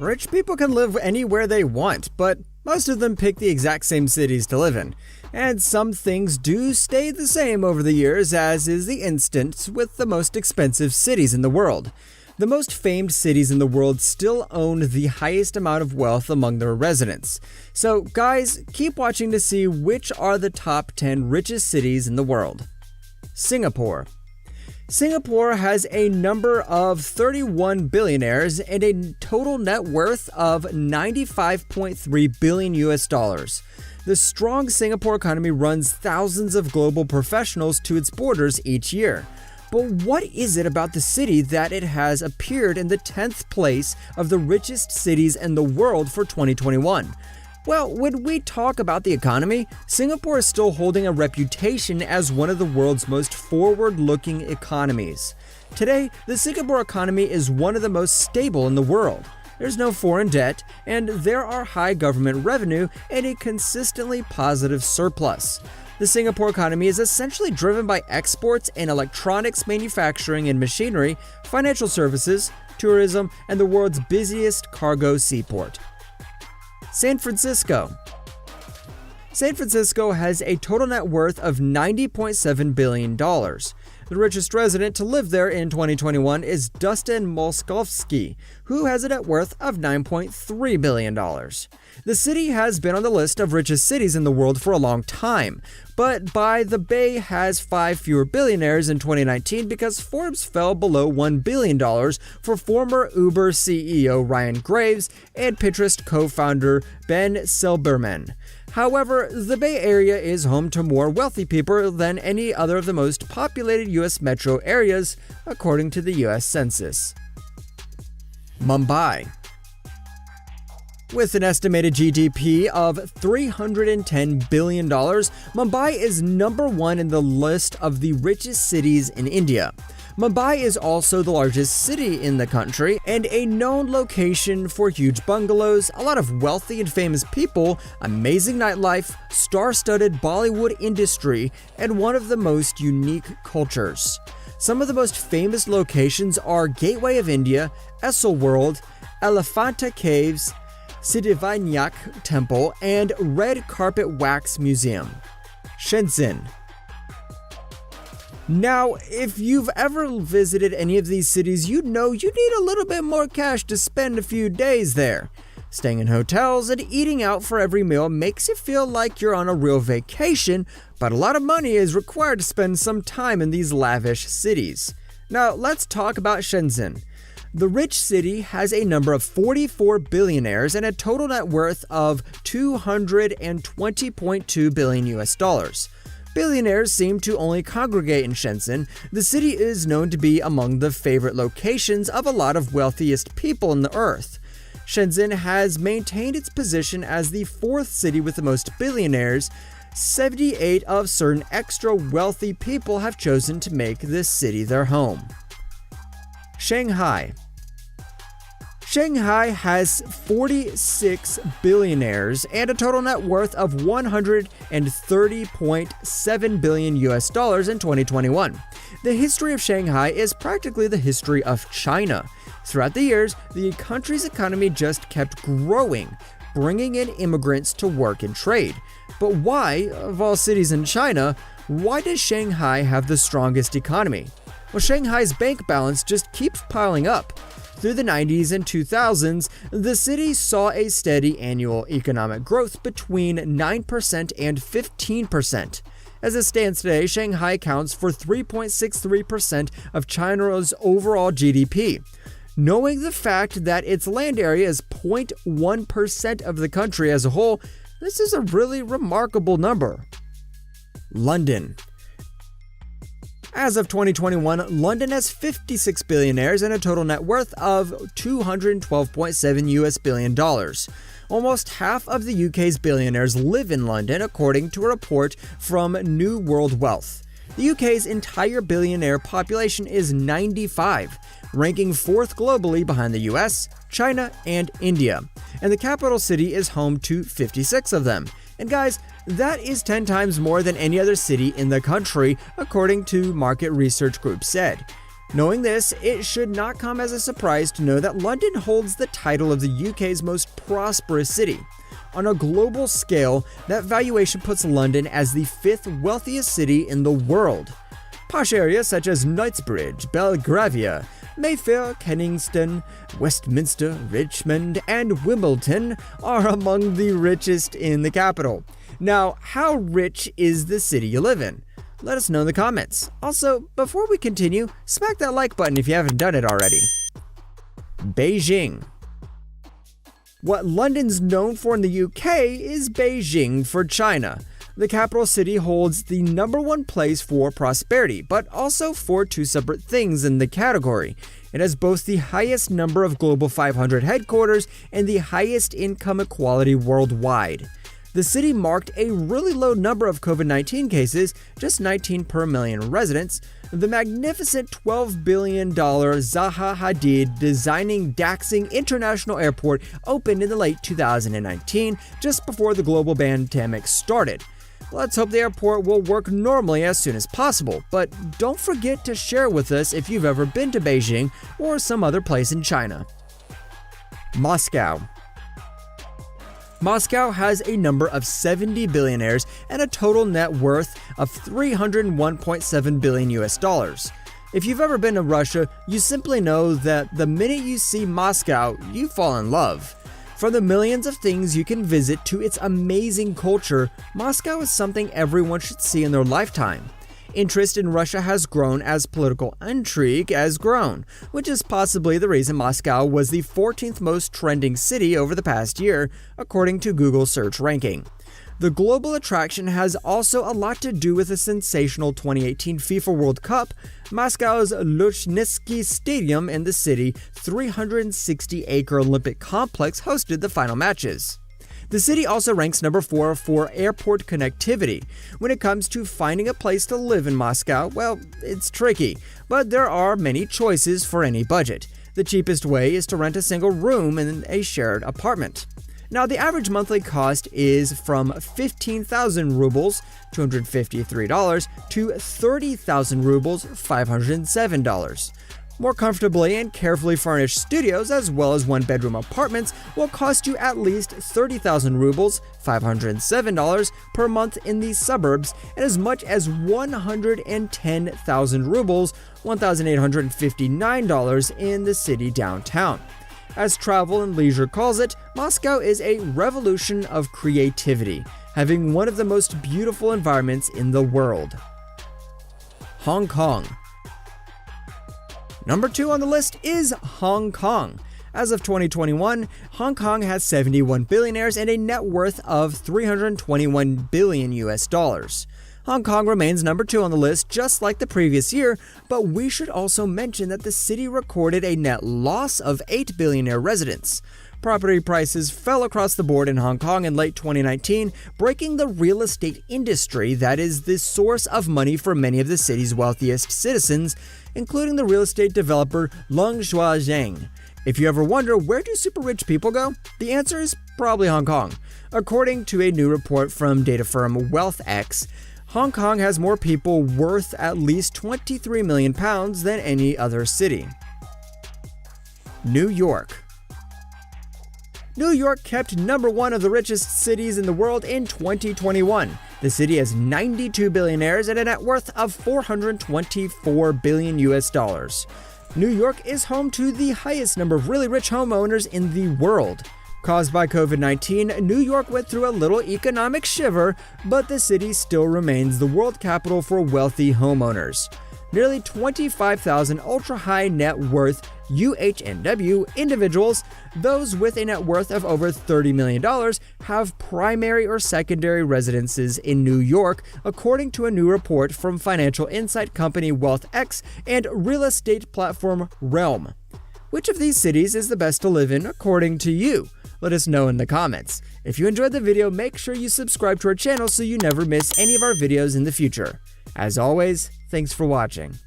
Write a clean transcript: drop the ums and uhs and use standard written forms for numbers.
Rich people can live anywhere they want, but most of them pick the exact same cities to live in. And some things do stay the same over the years, as is the instance with the most expensive cities in the world. The most famed cities in the world still own the highest amount of wealth among their residents. So guys, keep watching to see which are the top 10 richest cities in the world. Singapore. Singapore has a number of 31 billionaires and a total net worth of $95.3 billion US. The strong Singapore economy runs thousands of global professionals to its borders each year. But what is it about the city that it has appeared in the 10th place of the richest cities in the world for 2021? Well, when we talk about the economy, Singapore is still holding a reputation as one of the world's most forward-looking economies. Today, the Singapore economy is one of the most stable in the world. There's no foreign debt, and there are high government revenue and a consistently positive surplus. The Singapore economy is essentially driven by exports in electronics manufacturing and machinery, financial services, tourism, and the world's busiest cargo seaport. San Francisco. San Francisco has a total net worth of $90.7 billion. The richest resident to live there in 2021 is Dustin Moskovsky, who has a net worth of $9.3 billion. The city has been on the list of richest cities in the world for a long time, but by the Bay has 5 fewer billionaires in 2019 because Forbes fell below $1 billion for former Uber CEO Ryan Graves and Pinterest co-founder Ben Silbermann. However, the Bay Area is home to more wealthy people than any other of the most populated U.S. metro areas, according to the U.S. Census. Mumbai. With an estimated GDP of $310 billion, Mumbai is number one in the list of the richest cities in India. Mumbai is also the largest city in the country and a known location for huge bungalows, a lot of wealthy and famous people, amazing nightlife, star-studded Bollywood industry, and one of the most unique cultures. Some of the most famous locations are Gateway of India, Essel World, Elephanta Caves, Siddhivinayak Temple, and Red Carpet Wax Museum. Shenzhen. Now, if you've ever visited any of these cities, you know you need a little bit more cash to spend a few days there. Staying in hotels and eating out for every meal makes you feel like you're on a real vacation, but a lot of money is required to spend some time in these lavish cities. Now, let's talk about Shenzhen. The rich city has a number of 44 billionaires and a total net worth of $220.2 billion US. Billionaires seem to only congregate in Shenzhen. The city is known to be among the favorite locations of a lot of wealthiest people on the earth. Shenzhen has maintained its position as the 4th city with the most billionaires. 78 of certain extra wealthy people have chosen to make this city their home. Shanghai. Shanghai has 46 billionaires and a total net worth of $130.7 billion US in 2021. The history of Shanghai is practically the history of China. Throughout the years, the country's economy just kept growing, bringing in immigrants to work and trade. But why, of all cities in China, why does Shanghai have the strongest economy? Well, Shanghai's bank balance just keeps piling up. Through the 90s and 2000s, the city saw a steady annual economic growth between 9% and 15%. As it stands today, Shanghai accounts for 3.63% of China's overall GDP. Knowing the fact that its land area is 0.1% of the country as a whole, this is a really remarkable number. London. As of 2021, London has 56 billionaires and a total net worth of $212.7 billion. Almost half of the UK's billionaires live in London, according to a report from New World Wealth. The UK's entire billionaire population is 95, ranking 4th globally behind the US, China, and India. And the capital city is home to 56 of them. And guys, that is 10 times more than any other city in the country, according to market research group said. Knowing this, it should not come as a surprise to know that London holds the title of the UK's most prosperous city. On a global scale, that valuation puts London as the 5th wealthiest city in the world. Posh areas such as Knightsbridge, Belgravia, Mayfair, Kensington, Westminster, Richmond, and Wimbledon are among the richest in the capital. Now, how rich is the city you live in? Let us know in the comments. Also, before we continue, smack that like button if you haven't done it already. Beijing. What London's known for in the UK is Beijing for China. The capital city holds the #1 place for prosperity, but also for two separate things in the category. It has both the highest number of Global 500 headquarters and the highest income equality worldwide. The city marked a really low number of COVID-19 cases, just 19 per million residents. The magnificent $12 billion Zaha Hadid designing Daxing International Airport opened in the late 2019, just before the global pandemic started. Let's hope the airport will work normally as soon as possible, but don't forget to share with us if you've ever been to Beijing or some other place in China. Moscow. Moscow has a number of 70 billionaires and a total net worth of $301.7 billion. If you've ever been to Russia, you simply know that the minute you see Moscow, you fall in love. From the millions of things you can visit to its amazing culture, Moscow is something everyone should see in their lifetime. Interest in Russia has grown as political intrigue has grown, which is possibly the reason Moscow was the 14th most trending city over the past year, according to Google search ranking. The global attraction has also a lot to do with the sensational 2018 FIFA World Cup. Moscow's Luzhniki Stadium in the city 360-acre Olympic complex hosted the final matches. The city also ranks #4 for airport connectivity. When it comes to finding a place to live in Moscow, well, it's tricky, but there are many choices for any budget. The cheapest way is to rent a single room in a shared apartment. Now, the average monthly cost is from 15,000 rubles, $253, to 30,000 rubles, $507. More comfortably and carefully furnished studios as well as one-bedroom apartments will cost you at least 30,000 rubles, $507 per month in the suburbs, and as much as 110,000 rubles, $1,859 in the city downtown. As Travel and Leisure calls it, Moscow is a revolution of creativity, having one of the most beautiful environments in the world. Hong Kong. #2 on the list is Hong Kong. As of 2021, Hong Kong has 71 billionaires and a net worth of $321 billion. Hong Kong remains #2 on the list just like the previous year, but we should also mention that the city recorded a net loss of 8 billionaire residents. Property prices fell across the board in Hong Kong in late 2019, breaking the real estate industry that is the source of money for many of the city's wealthiest citizens, including the real estate developer Long Zhuang. If you ever wonder where do super rich people go, the answer is probably Hong Kong. According to a new report from data firm WealthX, Hong Kong has more people worth at least £23 million than any other city. New York. New York kept #1 of the richest cities in the world in 2021. The city has 92 billionaires and a net worth of $424 billion. New York is home to the highest number of really rich homeowners in the world. Caused by COVID-19, New York went through a little economic shiver, but the city still remains the world capital for wealthy homeowners. Nearly 25,000 ultra-high net worth UHNW individuals, those with a net worth of over $30 million, have primary or secondary residences in New York, according to a new report from financial insight company WealthX and real estate platform Realm. Which of these cities is the best to live in according to you? Let us know in the comments. If you enjoyed the video, make sure you subscribe to our channel so you never miss any of our videos in the future. As always, thanks for watching.